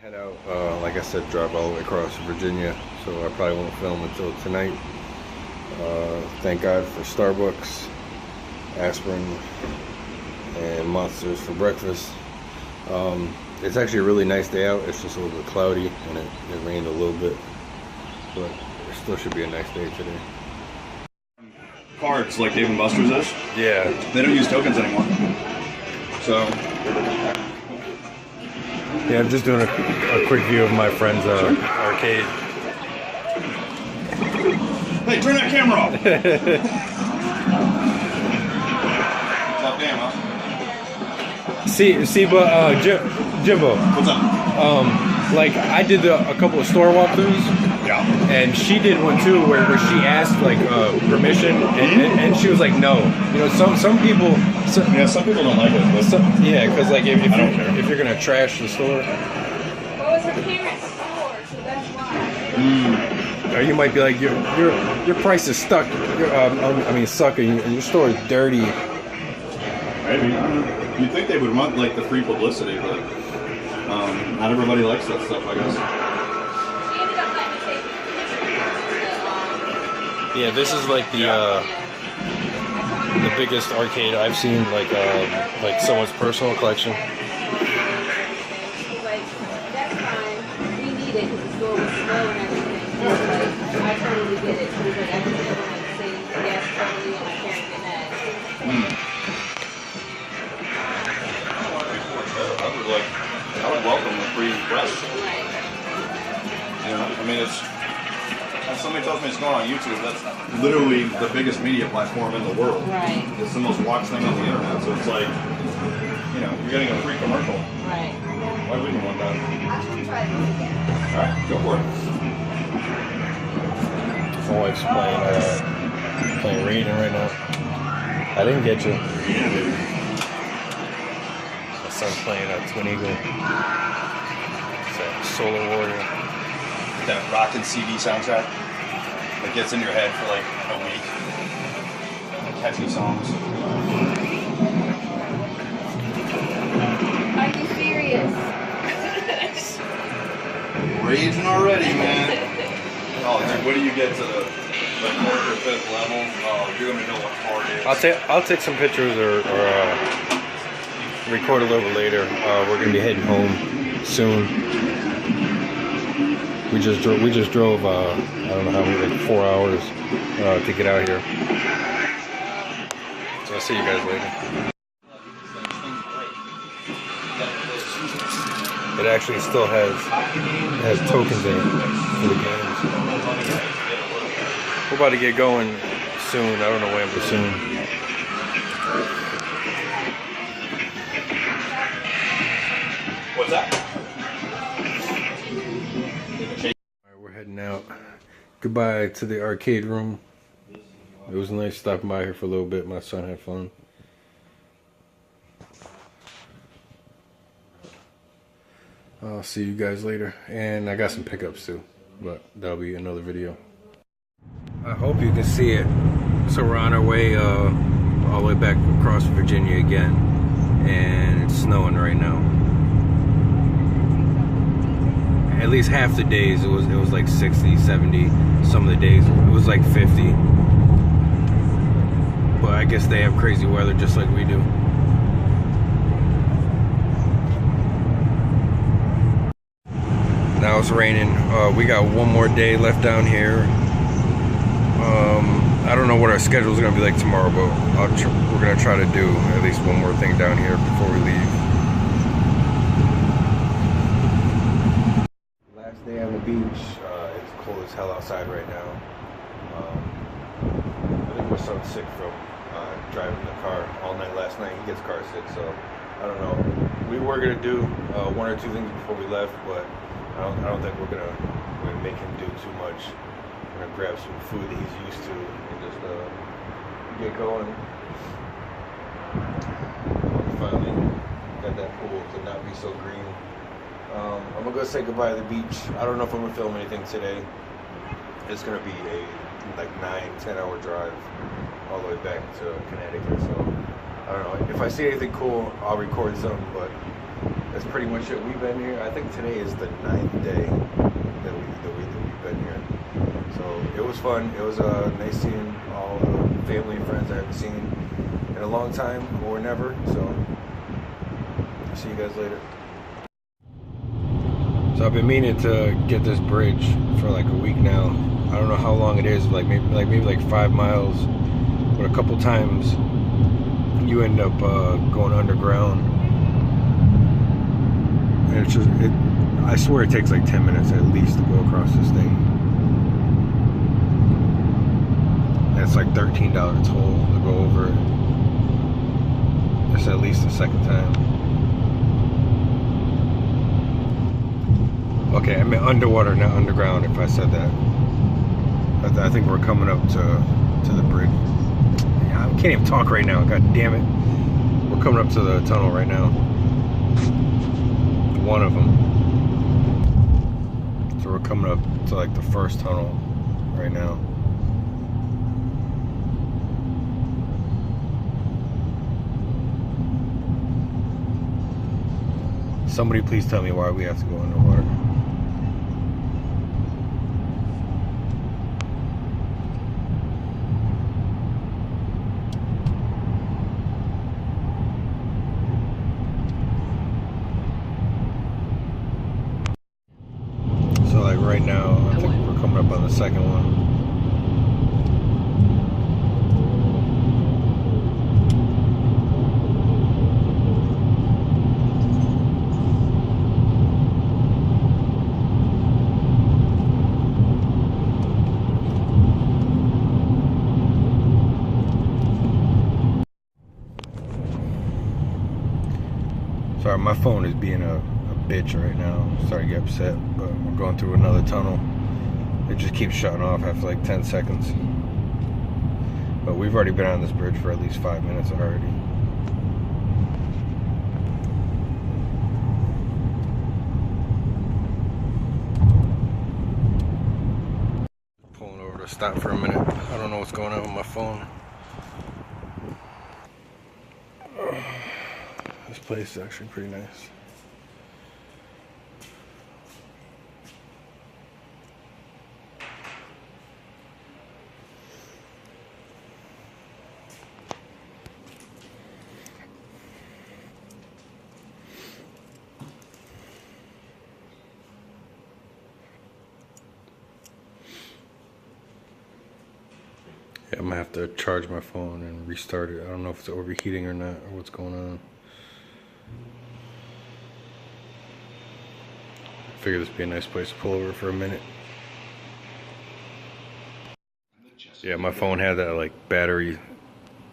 Head out, like I said, drive all the way across Virginia, so I probably won't film until tonight. Thank God for Starbucks, aspirin, and Monsters for breakfast. It's actually a really nice day out. It's just a little bit cloudy, and it rained a little bit, but it still should be a nice day today. Cards like Dave & Buster's is. Yeah. They don't use tokens anymore. So. Yeah, I'm just doing a quick view of my friend's arcade. Hey, turn that camera off! Top damn, huh? See, but Jimbo. What's up? Like I did a couple of store walkthroughs. Yeah. And she did one too, where she asked like permission, and she was like, no. You know, some people. Yeah, some people don't like it. But yeah, because like if you're gonna trash the store. Well, it's her parents' store, so that's why. Or you might be like, your price is stuck. Sucker, and your store is dirty. Maybe. You'd think they would want like the free publicity, but not everybody likes that stuff, I guess. Yeah, this is like the biggest arcade I've seen, like someone's personal collection. She's like, that's fine. We need it because the store was slow and everything. She was like, I totally get it. She was like, I just never want to say yes totally and my parents get mad. I would welcome the free press. Right. You know, I mean, it's. If somebody tells me it's going on YouTube, that's literally the biggest media platform in the world. Right. It's the most watched thing on the internet, so it's like, you know, you're getting a free commercial. Right. Why wouldn't you want that? I want to try this again. Alright, go for it. My wife's playing Raiden right now. I didn't get you. Yeah, baby. My son's playing Twin Eagle. It's Solar Warrior. That rockin' CD soundtrack that gets in your head for like a week. Catchy songs. Are you serious? Raging already, man. Oh, dude, what do you get to the fourth or fifth level? Oh, you're gonna know what part it is. I'll take some pictures or record a little bit later. We're gonna be heading home soon. We just drove I don't know how many, like 4 hours to get out here. So I'll see you guys later. It actually still has tokens in it for the games. We're about to get going soon. I don't know when, but soon. What's that? We're heading out. Goodbye to the arcade room. It was nice stopping by here for a little bit. My son had fun. I'll see you guys later. And I got some pickups too, but that'll be another video. I hope you can see it. So we're on our way all the way back across Virginia again, and it's snowing right now. At least half the days it was like 60, 70. Some of the days it was like 50. But I guess they have crazy weather just like we do. Now it's raining. We got one more day left down here. I don't know what our schedule is gonna be like tomorrow, but we're gonna try to do at least one more thing down here before we leave. Day on the beach. It's cold as hell outside right now. I think my son's sick from driving the car all night last night. He gets car sick, so I don't know. We were gonna do one or two things before we left, but I don't think we're gonna make him do too much. We're gonna grab some food that he's used to and just get going. Finally got that pool to not be so green. I'm gonna go say goodbye to the beach. I don't know if I'm gonna film anything today. It's gonna be a like 9-10 hour drive all the way back to Connecticut. So I don't know. If I see anything cool, I'll record some. But that's pretty much it. We've been here. I think today is the 9th day that we've been here. So it was fun. It was nice seeing all the family and friends I haven't seen in a long time or never. So I'll see you guys later. So I've been meaning to get this bridge for like a week now. I don't know how long it is, maybe 5 miles, but a couple times you end up going underground, and it's just I swear it takes like 10 minutes at least to go across this thing. And it's like $13 toll to go over it. It's at least the second time. Okay, I meant underwater, not underground, if I said that. I think we're coming up to the bridge. I can't even talk right now, god damn it. We're coming up to the tunnel right now. One of them. So we're coming up to like the first tunnel right now. Somebody please tell me why we have to go underwater. So like right now, I think we're coming up on the second one. Sorry, my phone is being a bitch right now. Sorry to get upset, but we're going through another tunnel. It just keeps shutting off after like 10 seconds. But we've already been on this bridge for at least 5 minutes already. Pulling over to stop for a minute. I don't know what's going on with my phone. This place is actually pretty nice. Yeah, I'm gonna have to charge my phone and restart it. I don't know if it's overheating or not, or what's going on. I figured this would be a nice place to pull over for a minute. Yeah, my phone had that like battery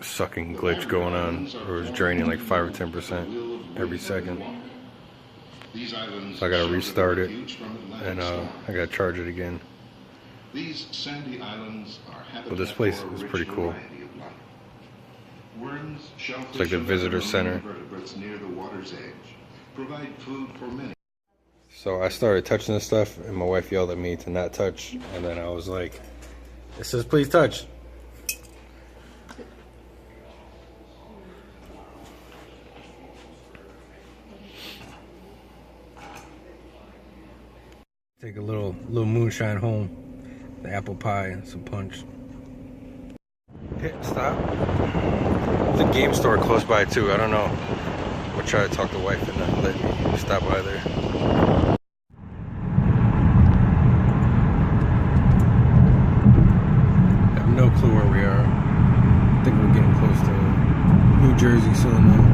sucking glitch going on, or it was draining like 5 or 10% every second. So I gotta restart it, and I gotta charge it again. These sandy islands are But this place is pretty cool. Worms, It's like the visitor center. Near the water's edge provide food for many. So I started touching this stuff, and my wife yelled at me to not touch, and then I was like, it says please touch. Take a little moonshine home, the apple pie and some punch. Pit stop. There's a game store close by too. I don't know. We'll try to talk to the wife and let me stop by there. I have no clue where we are. I think we're getting close to New Jersey soon though.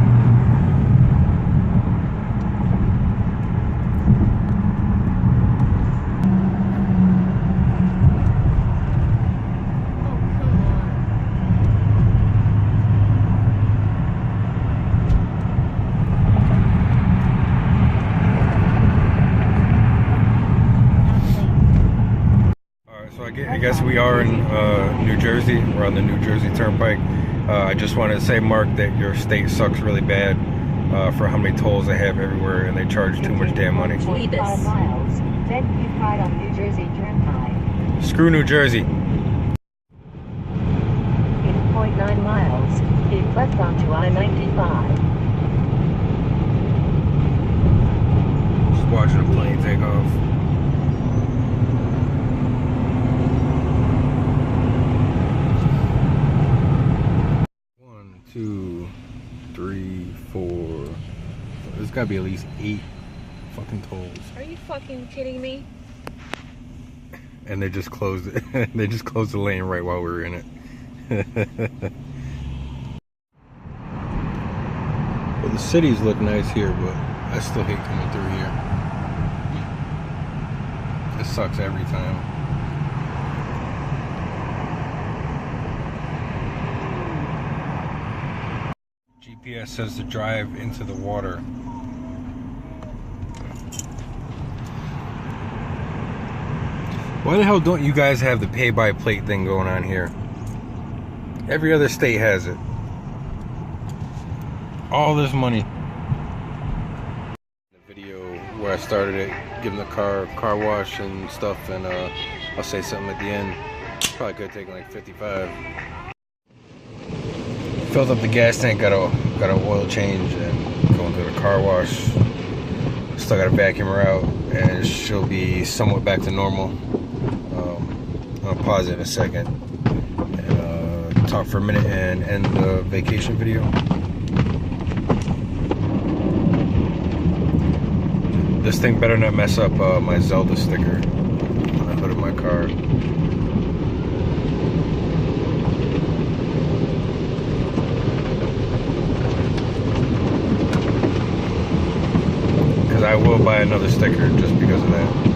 I guess we are in New Jersey. We're on the New Jersey Turnpike. I just wanted to say, Mark, that your state sucks really bad for how many tolls they have everywhere, and they charge too much damn money. 25 miles, then keep right on New Jersey Turnpike. Screw New Jersey. 8.9 miles, keep left onto I-95. watching a plane take off. One, two, three, four. There's gotta be at least 8 fucking tolls. Are you fucking kidding me? And they just closed it. They just closed the lane right while we were in it. Well, the cities look nice here, but I still hate coming through here. It sucks every time. GPS says to drive into the water. Why the hell don't you guys have the pay-by-plate thing going on here? Every other state has it. All this money. The video where I started it, giving the car wash and stuff, and I'll say something at the end. Probably could have taken like 55. Filled up the gas tank, got a oil change, and going to the car wash. Still got to vacuum her out, and she'll be somewhat back to normal. I'll pause it in a second and talk for a minute and end the vacation video. This thing better not mess up my Zelda sticker on the hood of my car. Because I will buy another sticker just because of that.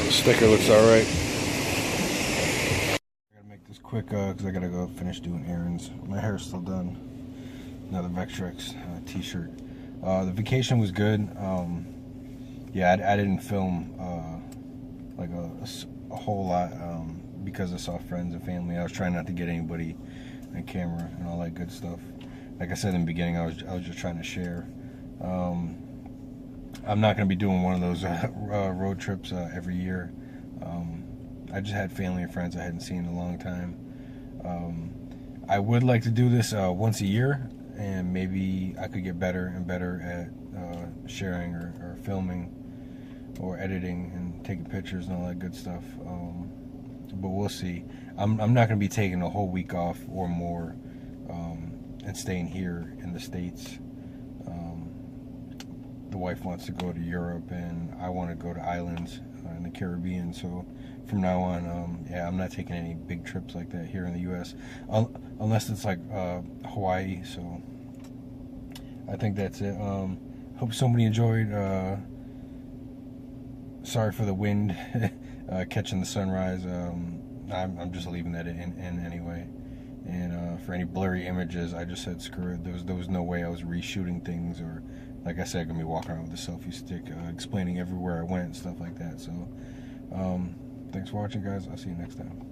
Sticker looks alright. I gotta make this quick because I gotta go finish doing errands. My hair's still done. Another Vectrex t-shirt. The vacation was good. Yeah, I didn't film like a whole lot because I saw friends and family. I was trying not to get anybody on camera and all that good stuff. Like I said in the beginning, I was just trying to share. I'm not going to be doing one of those road trips every year. I just had family and friends I hadn't seen in a long time. I would like to do this once a year, and maybe I could get better and better at sharing or filming or editing and taking pictures and all that good stuff. But we'll see. I'm not going to be taking a whole week off or more and staying here in the States. The wife wants to go to Europe, and I want to go to islands in the Caribbean. So from now on, yeah, I'm not taking any big trips like that here in the U.S. Unless it's like Hawaii. So I think that's it. Hope somebody enjoyed. Sorry for the wind catching the sunrise. I'm just leaving that in anyway. And for any blurry images, I just said screw it. There was no way I was reshooting things, or like I said, I'm gonna be walking around with a selfie stick, explaining everywhere I went and stuff like that. So, thanks for watching, guys. I'll see you next time.